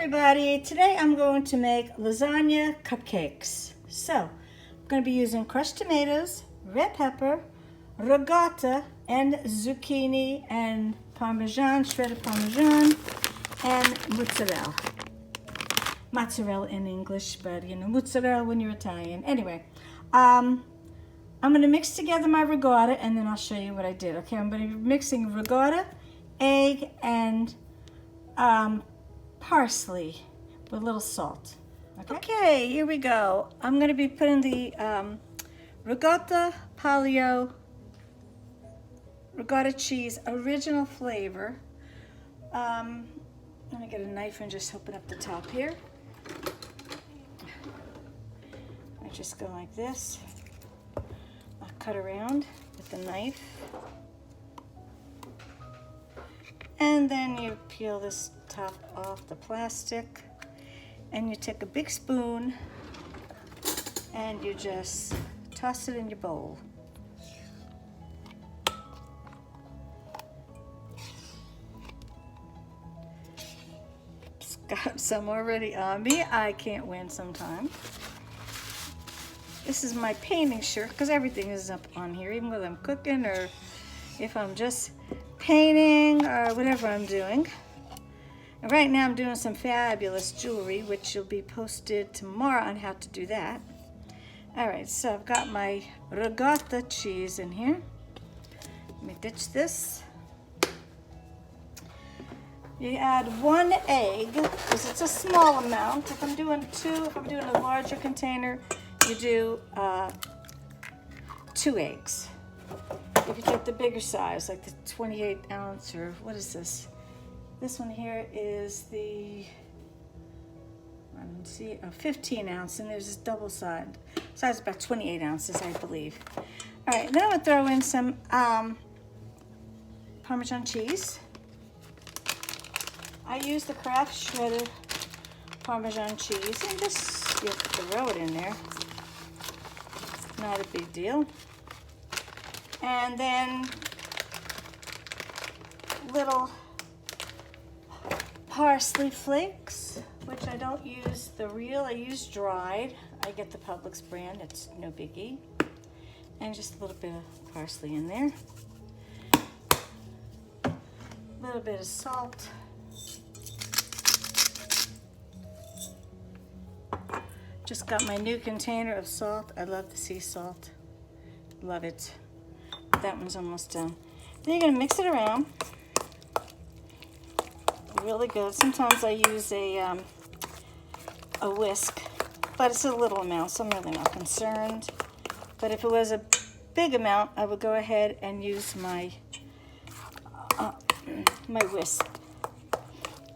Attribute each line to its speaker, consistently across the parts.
Speaker 1: everybody, today I'm going to make lasagna cupcakes. So, I'm going to be using crushed tomatoes, red pepper, ricotta, and zucchini, and parmesan, shredded parmesan, and mozzarella. Mozzarella in English, but you know, mozzarella when you're Italian. Anyway, I'm going to mix together my ricotta, and then I'll show you what I did. Okay, I'm going to be mixing ricotta, egg, and parsley with a little salt. Okay, here we go. I'm going to be putting the ricotta cheese original flavor. I'm going to get a knife and just open up the top here. I just go like this. I'll cut around with the knife. And then you peel this top off the plastic, and you take a big spoon and you just toss it in your bowl. Got some already on me. I can't win sometimes. This is my painting shirt because everything is up on here, even when I'm cooking or if I'm just painting or whatever I'm doing. And right now I'm doing some fabulous jewelry, which will be posted tomorrow on how to do that. All right, so I've got my ricotta cheese in here. Let me ditch this. You add 1 egg, because it's a small amount. If I'm doing 2, if I'm doing a larger container, you do 2 eggs. If you take the bigger size, like the 28 ounce, or what is this? This one here is the, let's see, 15 ounce, and there's this double size about 28 ounces, I believe. All right, then I'm gonna throw in some Parmesan cheese. I use the Kraft shredded Parmesan cheese, and just you throw it in there. Not a big deal. And then little parsley flakes, which I don't use the real, I use dried. I get the Publix brand, it's no biggie. And just a little bit of parsley in there. A little bit of salt. Just got my new container of salt. I love the sea salt. Love it. That one's almost done. Then you're gonna mix it around. Really good. Sometimes I use a whisk, but it's a little amount, so I'm really not concerned. But if it was a big amount, I would go ahead and use my my whisk.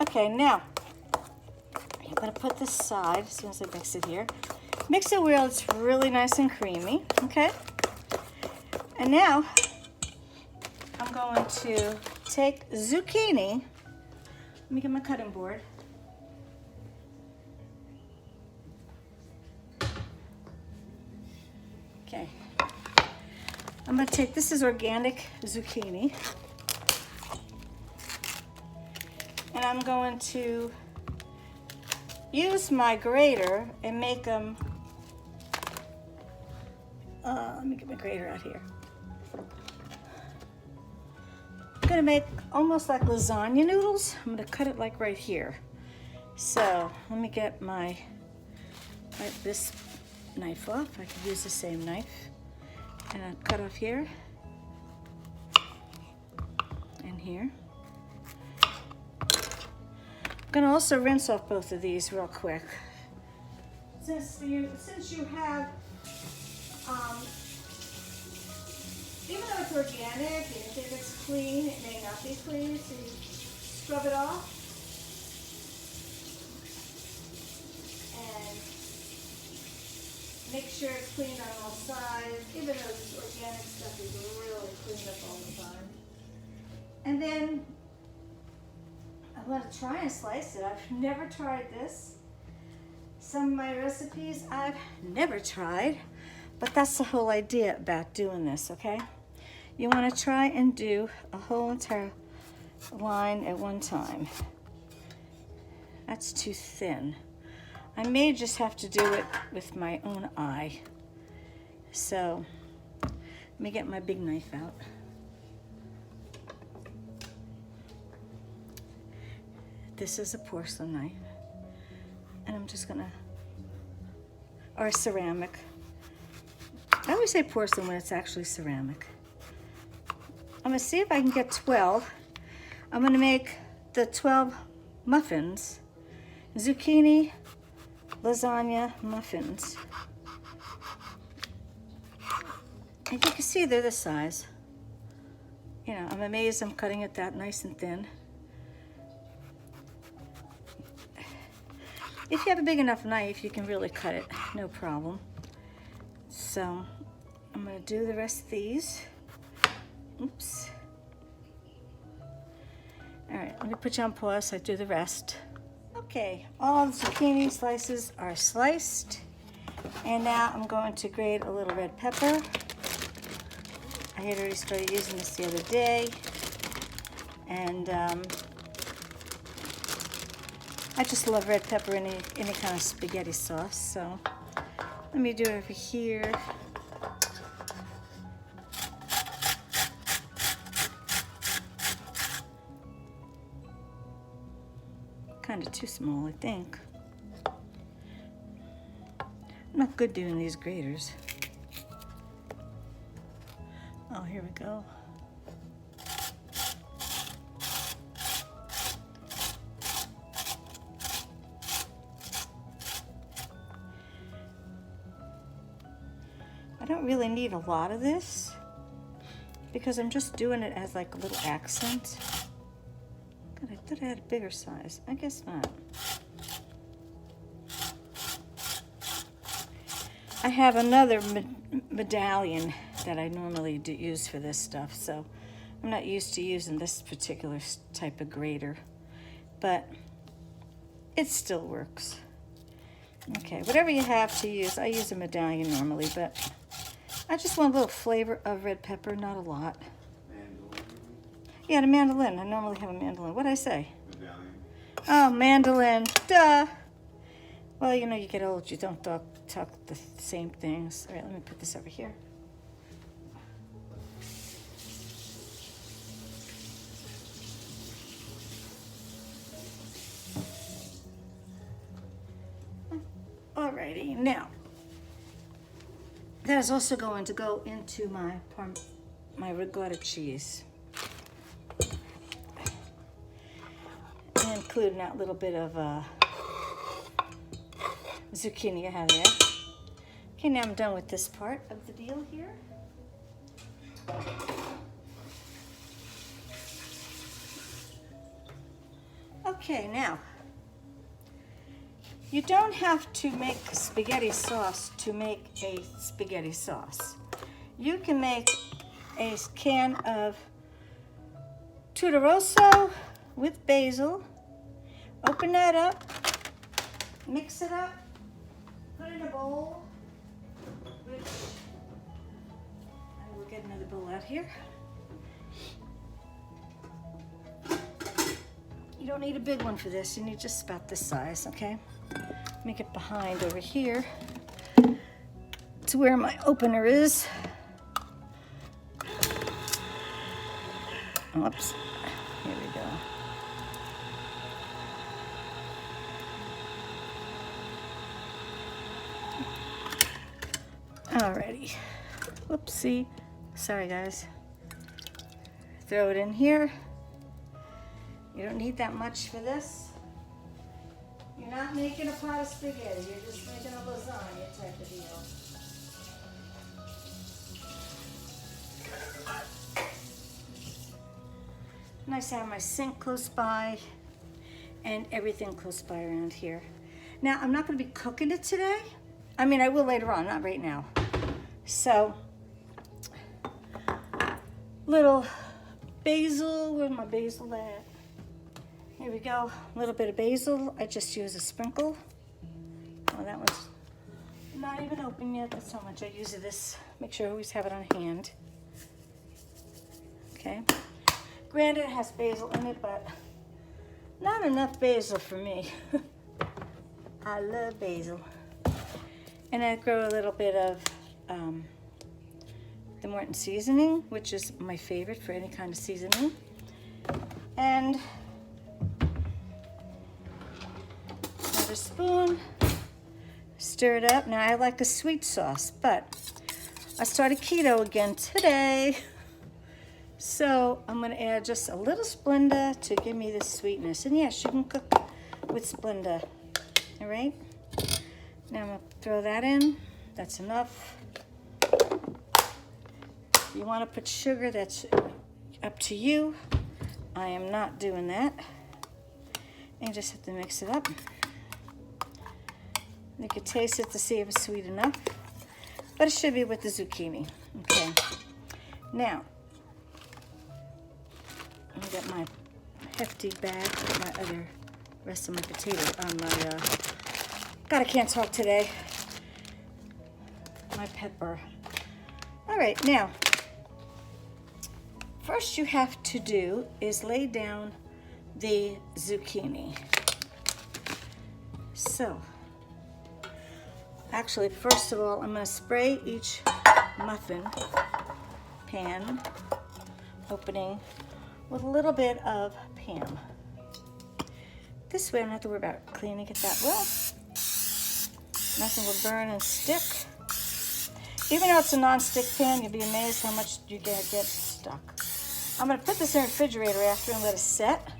Speaker 1: Okay, now I'm gonna put this aside as soon as I mix it here. Mix it where it's really nice and creamy. Okay. And now I'm going to take zucchini. Let me get my cutting board. Okay. I'm going to take, this is organic zucchini. And I'm going to use my grater and make them, let me get my grater out here. I'm gonna make almost like lasagna noodles. I'm gonna cut it like right here. So let me get this knife off. I could use the same knife. And I'll cut off here and here. I'm gonna also rinse off both of these real quick. Since you have, even though it's organic, and if it's clean, it may not be clean, so you scrub it off. And make sure it's clean on all sides, even though this organic stuff is really cleaned up all the time. And then I'm going to try and slice it. I've never tried this. Some of my recipes I've never tried, but that's the whole idea about doing this, okay? You want to try and do a whole entire line at one time. That's too thin. I may just have to do it with my own eye. So let me get my big knife out. This is a porcelain knife. And I'm just gonna, or ceramic. I always say porcelain when it's actually ceramic. I'm gonna see if I can get 12. I'm gonna make the 12 muffins. Zucchini, lasagna, muffins. And you can see they're this size. You know, I'm amazed I'm cutting it that nice and thin. If you have a big enough knife, you can really cut it, no problem. So I'm gonna do the rest of these. Oops. All right, let me put you on pause so I do the rest. Okay, all the zucchini slices are sliced. And now I'm going to grate a little red pepper. I had already started using this the other day. And I just love red pepper in any kind of spaghetti sauce. So let me do it over here. Kind of too small, I think. I'm not good doing these graters. Oh, here we go. I don't really need a lot of this because I'm just doing it as like a little accent. God, I thought I had a bigger size. I guess not. I have another medallion that I normally use for this stuff, so I'm not used to using this particular type of grater, but it still works. Okay, whatever you have to use. I use a medallion normally, but I just want a little flavor of red pepper, not a lot.
Speaker 2: Mandolin?
Speaker 1: Yeah, the mandolin. I normally have a mandolin. What'd I say?
Speaker 2: Medallion.
Speaker 1: Oh, mandolin. Duh. Well, you know, you get old, you don't talk the same things. All right, let me put this over here. Alrighty, now that is also going to go into my ricotta cheese, including that little bit of zucchini I have there. Okay, now I'm done with this part of the deal here. Okay, now you don't have to make spaghetti sauce to make a spaghetti sauce. You can make a can of tutto rosso with basil. Open that up, mix it up, put it in a bowl, which I will get another bowl out here. You don't need a big one for this. You need just about this size, okay? Make it behind over here to where my opener is. Oops. Here we go. Alrighty. Whoopsie. Sorry, guys. Throw it in here. You don't need that much for this. You're not making a pot of spaghetti. You're just making a lasagna type of deal. Nice to have my sink close by and everything close by around here. Now, I'm not going to be cooking it today. I mean, I will later on, not right now. So, little basil. Where's my basil at? Here we go. A little bit of basil. I just use a sprinkle. Oh, that one's not even open yet. That's how much I use of this. Make sure I always have it on hand. Okay. Granted, it has basil in it, but Not enough basil for me. I love basil. And I throw a little bit of the Morton seasoning, which is my favorite for any kind of seasoning. And another spoon. Stir it up. Now I like a sweet sauce, but I started keto again today. So I'm going to add just a little Splenda to give me the sweetness. And yes, you can cook with Splenda. All right? Now I'm going to throw that in. That's enough. If you want to put sugar, that's up to you. I am not doing that. And you just have to mix it up. You can taste it to see if it's sweet enough. But it should be with the zucchini. Okay. Now, I got my hefty bag with my other rest of my potatoes on my, God, I can't talk today. My pepper. All right, now, first you have to do is lay down the zucchini. So, actually, first of all, I'm going to spray each muffin pan opening with a little bit of Pam. This way I don't have to worry about cleaning it that well. Nothing will burn and stick. Even though it's a non-stick pan, you'll be amazed how much you get stuck. I'm going to put this in the refrigerator after and let it set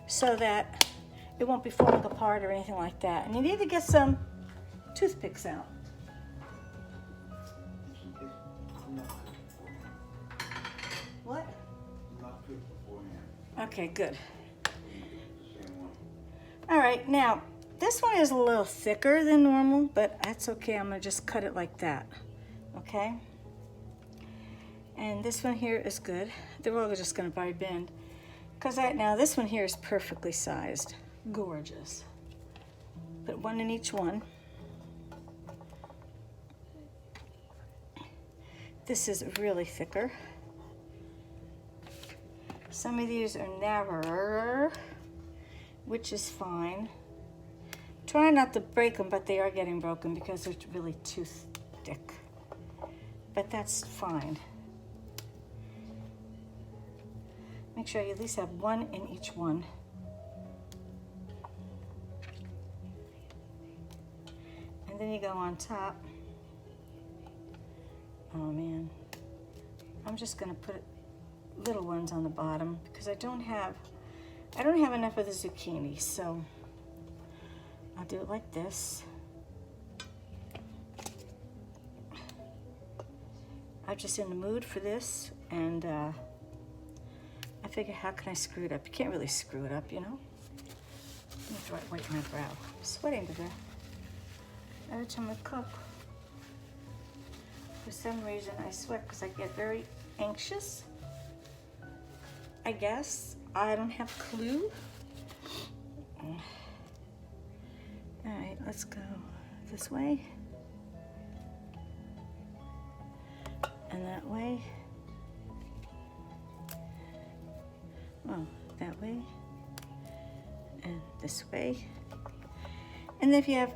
Speaker 1: so that it won't be falling apart or anything like that. And you need to get some toothpicks out. What? Okay, good. All right, now this one is a little thicker than normal, but that's okay. I'm gonna just cut it like that, okay? And this one here is good. They're all just gonna probably bend. Because right now this one here is perfectly sized. Gorgeous. Put one in each one. This is really thicker. Some of these are narrower, which is fine. Try not to break them, but they are getting broken because they're really too thick. But that's fine. Make sure you at least have one in each one. And then you go on top. Oh man, I'm just gonna put little ones on the bottom because I don't have enough of the zucchini, so I'll do it like this. I'm just in the mood for this, and I figure, how can I screw it up? You can't really screw it up, you know? Let me wipe my brow. I'm sweating to death. Every time I cook, for some reason I sweat because I get very anxious. I guess. I don't have a clue. All right, let's go this way. And that way. Well, that way. And this way. And if you have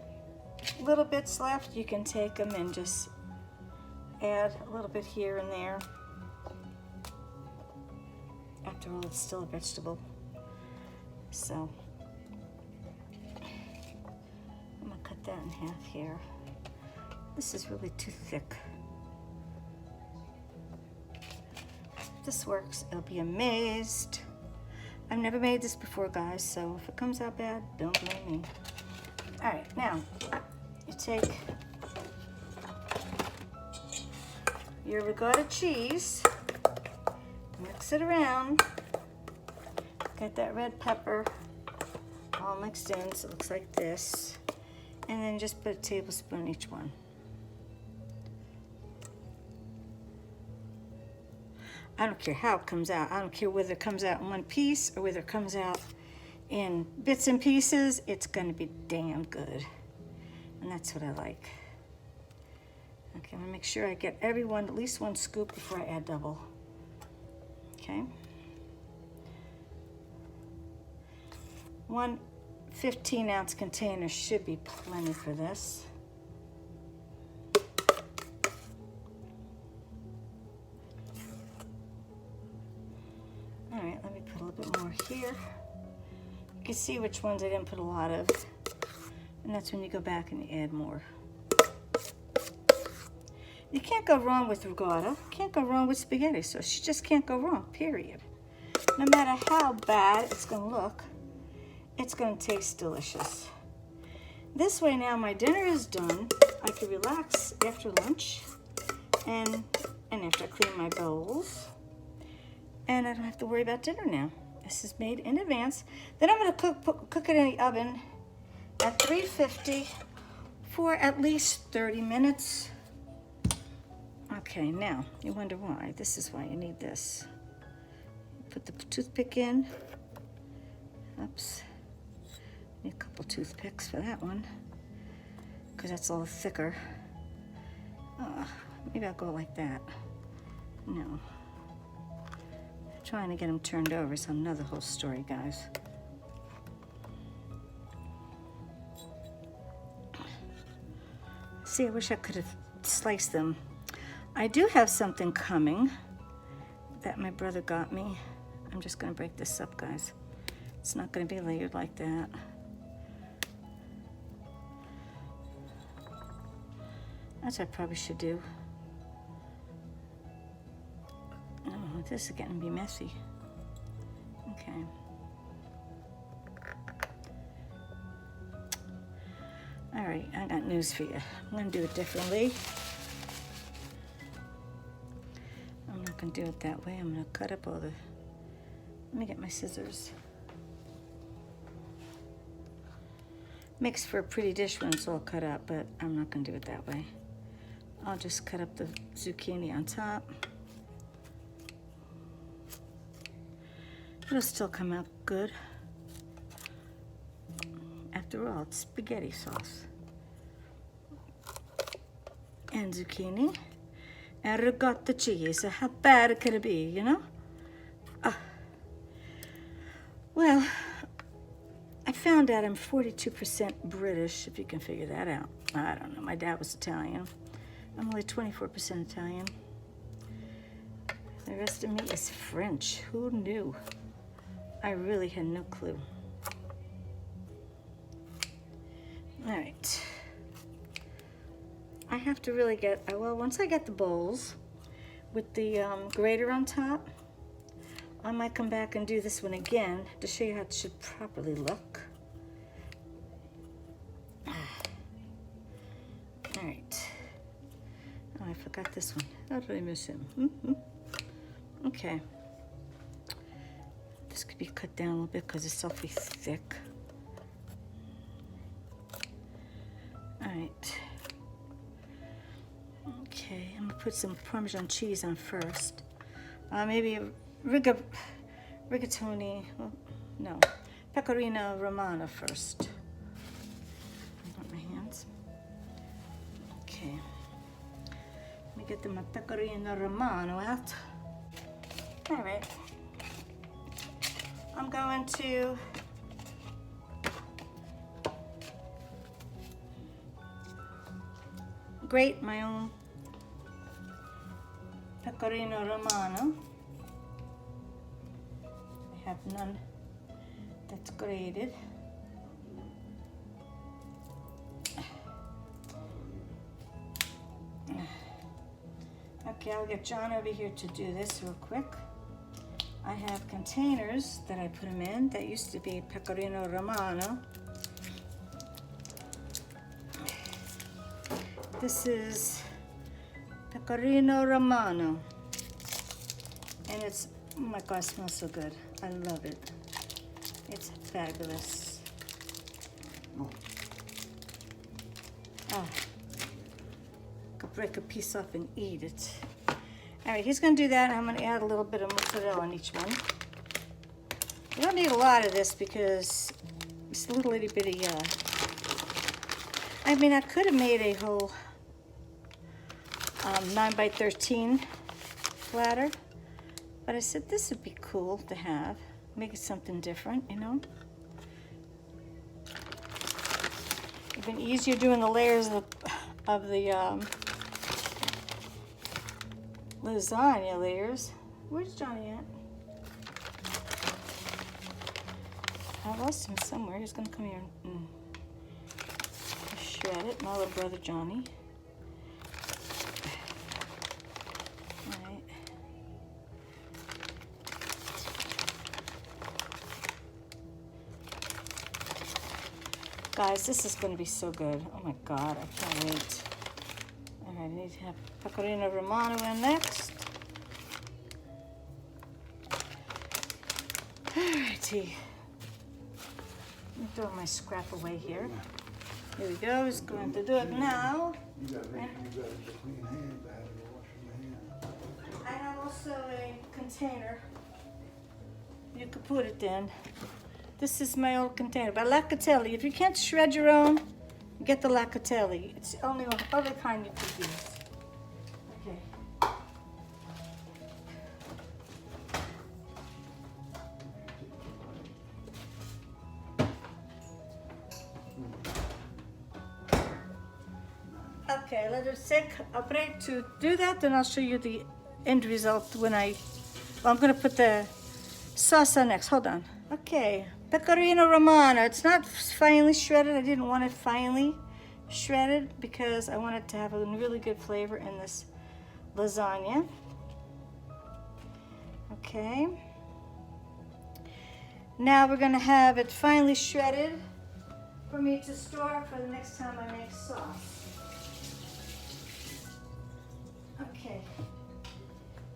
Speaker 1: little bits left, you can take them and just add a little bit here and there. After all, it's still a vegetable. So I'm gonna cut that in half here. This is really too thick. If this works, I'll be amazed. I've never made this before, guys, so if it comes out bad, don't blame me. All right, now you take your ricotta cheese, mix it around, get that red pepper all mixed in so it looks like this, and then just put a tablespoon in each one. I don't care how it comes out. I don't care whether it comes out in one piece or whether it comes out in bits and pieces. It's gonna be damn good. And that's what I like. Okay, I'm gonna make sure I get everyone at least one scoop before I add double. Okay. One 15-ounce container should be plenty for this. All right, let me put a little bit more here. You can see which ones I didn't put a lot of, and that's when you go back and you add more. You can't go wrong with ricotta. Can't go wrong with spaghetti sauce. You just can't go wrong, period. No matter how bad it's gonna look, it's gonna taste delicious. This way now my dinner is done. I can relax after lunch and after I clean my bowls. And I don't have to worry about dinner now. This is made in advance. Then I'm gonna cook it in the oven at 350 for at least 30 minutes. Okay, now you wonder why. This is why you need this. Put the toothpick in. Oops. Need a couple toothpicks for that one, because that's a little thicker. Maybe I'll go like that. No. Trying to get them turned over is another whole story, guys. See, I wish I could have sliced them. I do have something coming that my brother got me. I'm just gonna break this up, guys. It's not gonna be layered like that. That's what I probably should do. Oh, this is getting to be messy. Okay. All right, I got news for you. I'm gonna do it differently. I'm not gonna do it that way. I'm gonna cut up all the, let me get my scissors. Makes for a pretty dish when it's all cut up, but I'm not gonna do it that way. I'll just cut up the zucchini on top. It'll still come out good. After all, it's spaghetti sauce. And zucchini. And ricotta cheese. How bad could it be, you know? Well, I found out I'm 42% British, if you can figure that out. I don't know. My dad was Italian. I'm only 24% Italian. The rest of me is French. Who knew? I really had no clue. All right. I have to really get, well, once I get the bowls with the grater on top, I might come back and do this one again to show you how it should properly look. All right. Oh, I forgot this one. How did I miss him? Okay. This could be cut down a little bit because it's awfully thick. All right. Okay, I'm gonna put some Parmesan cheese on first. Maybe a rigatoni, well, no, Pecorino Romano first. I want my hands. Okay. Let me get my Pecorino Romano out. All right. I'm going to grate my own Pecorino Romano. I have none that's grated. Okay, I'll get John over here to do this real quick. I have containers that I put them in that used to be Pecorino Romano. This is Pecorino Romano, and it's, oh my God, it smells so good. I love it. It's fabulous. Oh, could break a piece off and eat it. All right, he's gonna do that, and I'm gonna add a little bit of mozzarella on each one. You don't need a lot of this because it's a little itty bitty, I mean, I could have made a whole 9x13 platter, but I said this would be cool to have. Make it something different, you know? Even easier doing the layers of the lasagna layers. Where's Johnny at? I lost him somewhere. He's gonna come here and shred it. My little brother Johnny. All right. Guys, this is gonna be so good. Oh my God, I can't wait. All right, I need to have Pecorino Romano in next. Alrighty. Let me throw my scrap away here. Here we go. He's going to do it now.
Speaker 2: You gotta make sure you got a clean hand to have it washing your hands.
Speaker 1: I have also a container. You could put it in. This is my old container. But lacatelli, if you can't shred your own, get the lacatelli. It's the only other kind you could use. Okay. Okay, let us take a break to do that, then I'll show you the end result when well, I'm gonna put the sauce on next. Hold on. Okay, Pecorino Romano. It's not finely shredded. I didn't want it finely shredded because I wanted to have a really good flavor in this lasagna. Okay. Now we're gonna have it finely shredded for me to store for the next time I make sauce. Okay,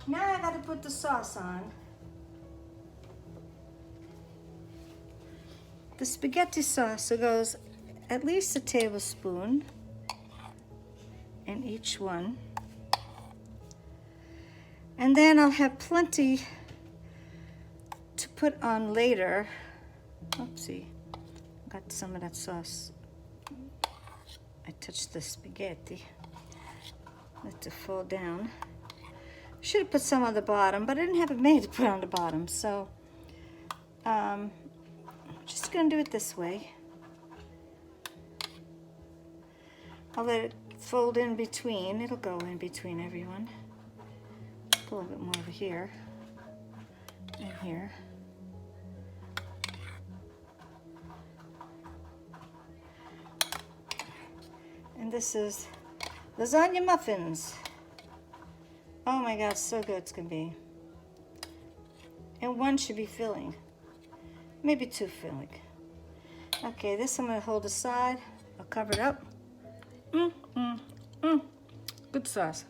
Speaker 1: now I gotta put the sauce on. The spaghetti sauce, it goes at least a tablespoon in each one. And then I'll have plenty to put on later. Oopsie, got some of that sauce. I touched the spaghetti. Let it fall down. Should have put some on the bottom, but I didn't have it made to put on the bottom, so I'm just gonna do it this way. I'll let it fold in between. It'll go in between everyone. Put a little bit more over here and here. And this is lasagna muffins. Oh my God, so good it's gonna be. And one should be filling. Maybe two filling. Okay, this I'm gonna hold aside. I'll cover it up. Good sauce.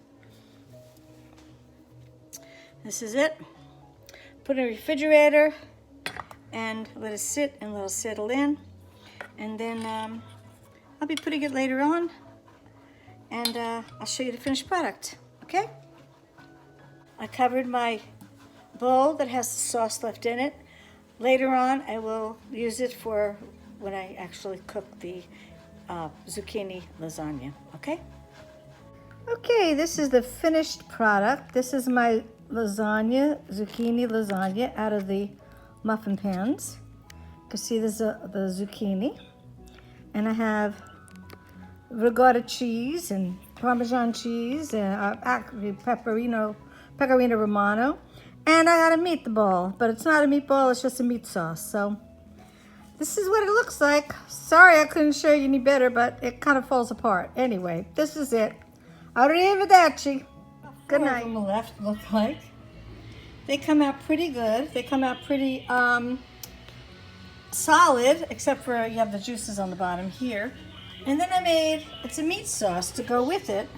Speaker 1: This is it. Put it in the refrigerator and let it sit and let it settle in. And then I'll be putting it later on. And I'll show you the finished product, okay? I covered my bowl that has the sauce left in it. Later on, I will use it for when I actually cook the zucchini lasagna, okay? Okay, this is the finished product. This is my lasagna, zucchini lasagna out of the muffin pans. You can see there's the zucchini. And I have Ricotta cheese and Parmesan cheese and Pecorino Romano. And I got a meatball, but it's not a meatball, it's just a meat sauce. So this is what it looks like. Sorry I couldn't show you any better, but it kind of falls apart. Anyway, this is it. Arrivederci. Good night. On the left look like. They come out pretty good. They come out pretty solid, except for you have the juices on the bottom here. And then I made, it's a meat sauce to go with it.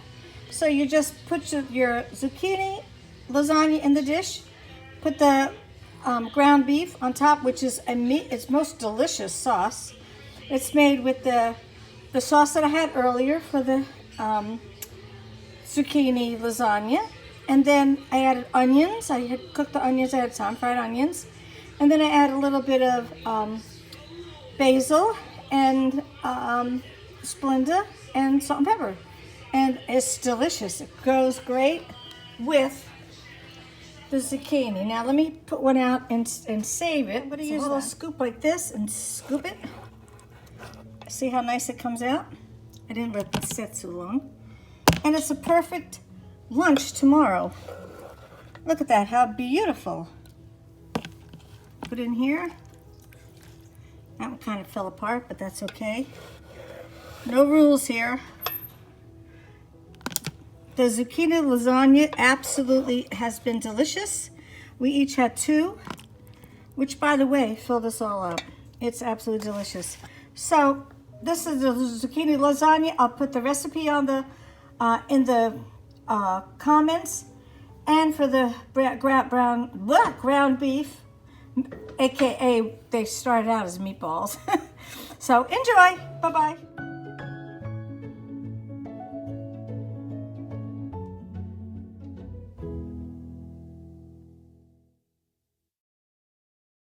Speaker 1: So you just put your zucchini lasagna in the dish, put the ground beef on top, which is it's most delicious sauce. It's made with the sauce that I had earlier for the zucchini lasagna. And then I added onions. I had cooked the onions ahead of time, fried onions. And then I add a little bit of basil and Splenda and salt and pepper. And it's delicious. It goes great with the zucchini. Now let me put one out and save it. I'm gonna use a little scoop like this and scoop it. See how nice it comes out? I didn't let it sit too long. And it's a perfect lunch tomorrow. Look at that, how beautiful. Put it in here. That one kind of fell apart, but that's okay. No rules here. The zucchini lasagna absolutely has been delicious. We each had 2, which by the way, filled us all up. It's absolutely delicious. So this is the zucchini lasagna. I'll put the recipe on the in the comments. And for the ground beef, AKA they started out as meatballs. So enjoy. Bye-bye.